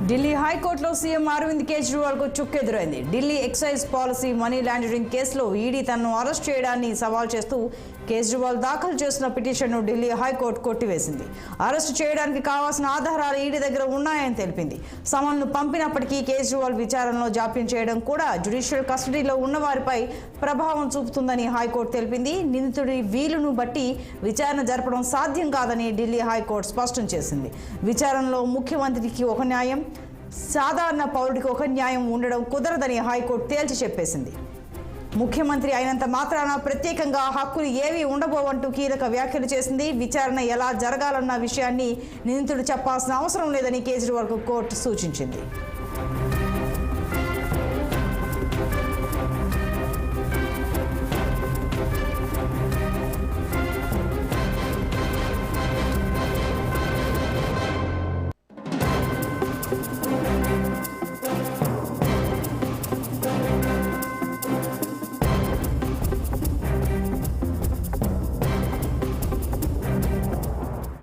ఢిల్లీ హైకోర్టులో సీఎం అరవింద్ కేజ్రీవాల్కు చుక్కెదురైంది. Delhi excise policy money laundering కేసులో ఈడీ తనను అరెస్ట్ చేయడాన్ని సవాల్ చేస్తూ కేజ్రీవాల్ దాఖలు చేసిన పిటిషన్ను ఢిల్లీ హైకోర్టు కొట్టివేసింది. అరెస్టు చేయడానికి కావాల్సిన ఆధారాలు ఈడీ దగ్గర ఉన్నాయని తెలిపింది. సమన్ను పంపినప్పటికీ కేజ్రీవాల్ విచారణలో జాప్యం చేయడం కూడా జ్యుడిషియల్ కస్టడీలో ఉన్న వారిపై ప్రభావం చూపుతుందని హైకోర్టు తెలిపింది. నిందితుడి వీలును బట్టి విచారణ జరపడం సాధ్యం కాదని ఢిల్లీ హైకోర్టు స్పష్టం చేసింది. విచారణలో ముఖ్యమంత్రికి ఒక న్యాయం, సాధారణ పౌరుడికి ఒక న్యాయం ఉండడం కుదరదని హైకోర్టు తేల్చి చెప్పేసింది. ముఖ్యమంత్రి అయినంత మాత్రాన ప్రత్యేకంగా హక్కులు ఏవీ ఉండబోవంటూ కీలక వ్యాఖ్యలు చేసింది. విచారణ ఎలా జరగాలన్న విషయాన్ని నిందితుడు చెప్పాల్సిన అవసరం లేదని కేజ్రీవాల్కు కోర్టు సూచించింది.